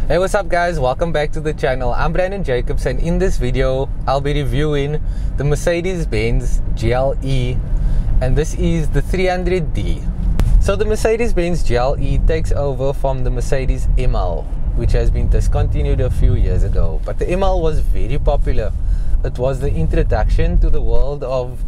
Hey, what's up guys, welcome back to the channel. I'm Brandon Jacobs, and in this video I'll be reviewing the Mercedes-Benz GLE, and this is the 300d. So the Mercedes-Benz GLE takes over from the Mercedes ML, which has been discontinued a few years ago. But the ML was very popular. It was the introduction to the world of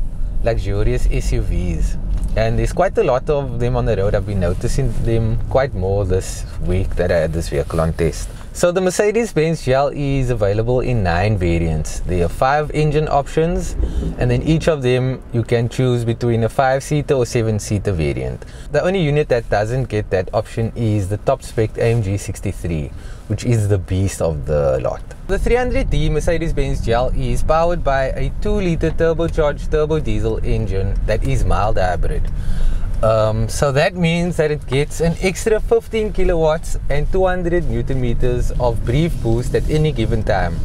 luxurious SUVs, and there's quite a lot of them on the road. I've been noticing them quite more this week that I had this vehicle on test. So the Mercedes-Benz GLE is available in 9 variants. There are 5 engine options, and then each of them you can choose between a 5-seater or 7-seater variant. The only unit that doesn't get that option is the top spec AMG 63, which is the beast of the lot. The 300d Mercedes-Benz GLE is powered by a 2-liter turbocharged turbo diesel engine that is mild hybrid. So that means that it gets an extra 15 kilowatts and 200 newton meters of brief boost at any given time.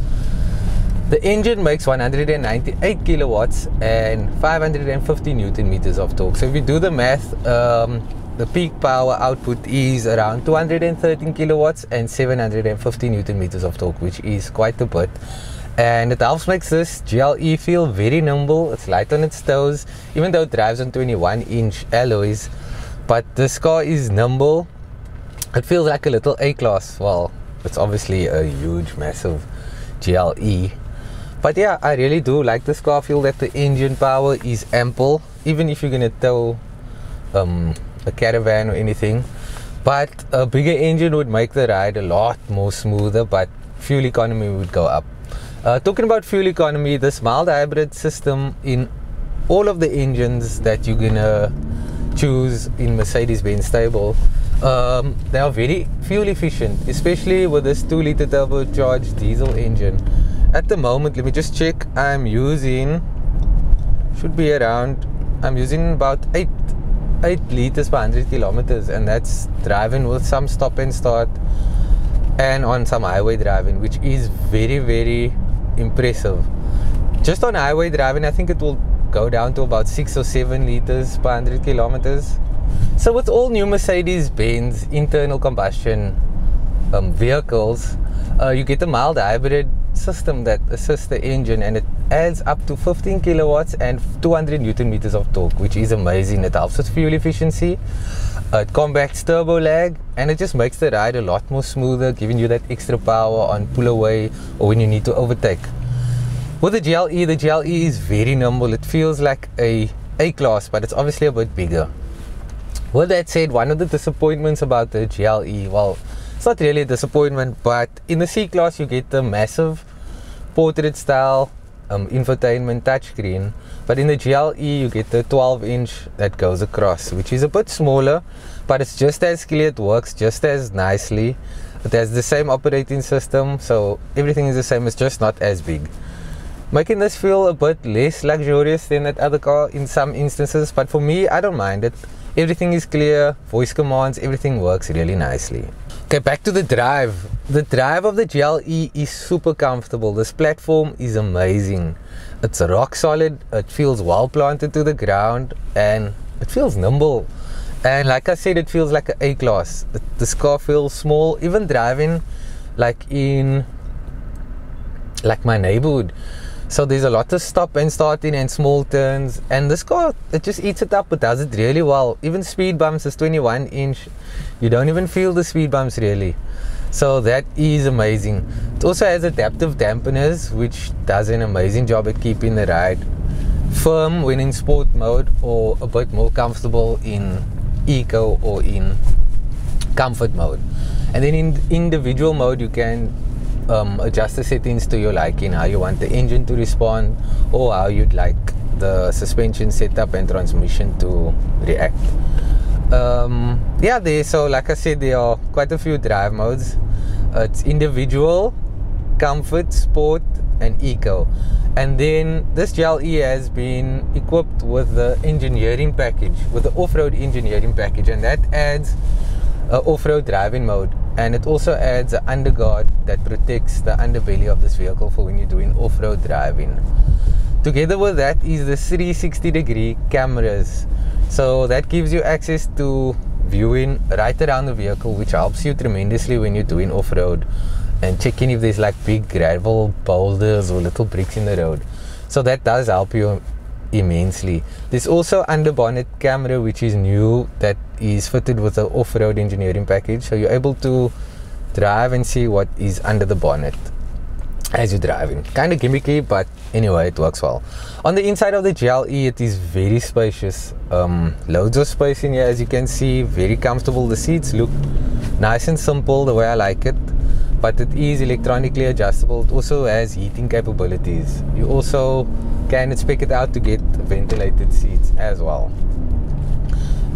The engine makes 198 kilowatts and 550 newton meters of torque. So if you do the math, the peak power output is around 213 kilowatts and 750 newton meters of torque, which is quite a bit. And it helps makes this GLE feel very nimble. It's light on its toes, even though it drives on 21-inch alloys. But this car is nimble. It feels like a little A-class. Well, it's obviously a huge, massive GLE. But yeah, I really do like this car. I feel that the engine power is ample, even if you're gonna tow a caravan or anything. But a bigger engine would make the ride a lot more smoother, but fuel economy would go up. Talking about fuel economy, this mild hybrid system in all of the engines that you're gonna choose in Mercedes-Benz stable, they are very fuel efficient, especially with this 2-liter turbocharged diesel engine. At the moment, let me just check, I'm using about 8 liters per 100 kilometers, and that's driving with some stop and start and on some highway driving, which is very, very impressive. Just on highway driving, I think it will go down to about 6 or 7 liters per 100 kilometers. So with all new Mercedes-Benz internal combustion vehicles, you get a mild hybrid system that assists the engine, and it adds up to 15 kilowatts and 200 newton meters of torque, which is amazing. It helps with fuel efficiency, it combats turbo lag, and it just makes the ride a lot more smoother, giving you that extra power on pull away or when you need to overtake. With the GLE is very nimble. It feels like a A-class, but it's obviously a bit bigger. With that said, one of the disappointments about the GLE, well, it's not really a disappointment, but in the C-Class you get the massive portrait style infotainment touchscreen, but in the GLE you get the 12-inch that goes across, which is a bit smaller, but it's just as clear, it works just as nicely. It has the same operating system, so everything is the same, it's just not as big, making this feel a bit less luxurious than that other car in some instances. But for me, I don't mind it. Everything is clear, voice commands, everything works really nicely. Okay, back to the drive. The drive of the GLE is super comfortable. This platform is amazing. It's rock solid, it feels well planted to the ground, and it feels nimble. And like I said, it feels like an A-class. This car feels small, even driving like in my neighborhood. So there's a lot of stop and starting and small turns, and this car, it just eats it up. It does it really well. Even speed bumps, is 21-inch. You don't even feel the speed bumps really. So that is amazing. It also has adaptive dampeners, which does an amazing job at keeping the ride firm when in sport mode, or a bit more comfortable in eco or in comfort mode. And then in individual mode you can adjust the settings to your liking, how you want the engine to respond, or how you'd like the suspension setup and transmission to react. So like I said, there are quite a few drive modes. It's individual, comfort, sport, and eco. And then this GLE has been equipped with the engineering package, with the off-road engineering package, and that adds off-road driving mode, and it also adds an underguard that protects the underbelly of this vehicle for when you're doing off-road driving. Together with that is the 360-degree cameras, so that gives you access to viewing right around the vehicle, which helps you tremendously when you're doing off-road and checking if there's like big gravel boulders or little bricks in the road. So that does help you immensely. There's also under bonnet camera, which is new, that is fitted with the off-road engineering package, so you're able to drive and see what is under the bonnet as you're driving. Kind of gimmicky, but anyway, it works well. On the inside of the GLE, it is very spacious. Loads of space in here, as you can see. Very comfortable. The seats look nice and simple, the way I like it, but it is electronically adjustable. It also has heating capabilities. You also can spec it out to get ventilated seats as well.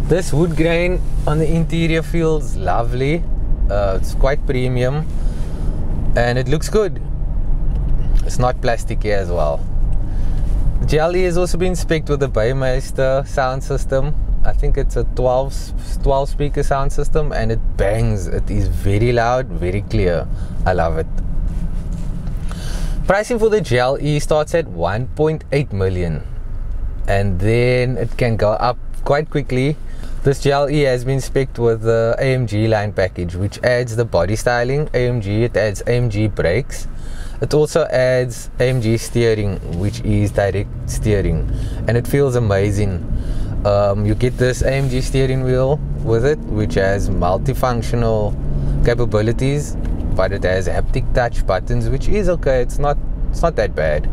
This wood grain on the interior feels lovely. It's quite premium and it looks good. It's not plasticky as well. The GLE has also been spec'd with the Baymeister sound system. I think it's a 12 speaker sound system, and it bangs. It is very loud, very clear. I love it. Pricing for the GLE starts at 1.8 million, and then it can go up quite quickly. This GLE has been spec'd with the AMG line package, which adds the body styling AMG. It adds AMG brakes. It also adds AMG steering, which is direct steering, and it feels amazing. You get this AMG steering wheel with it, which has multifunctional capabilities, but it has haptic touch buttons, which is okay. It's not that bad.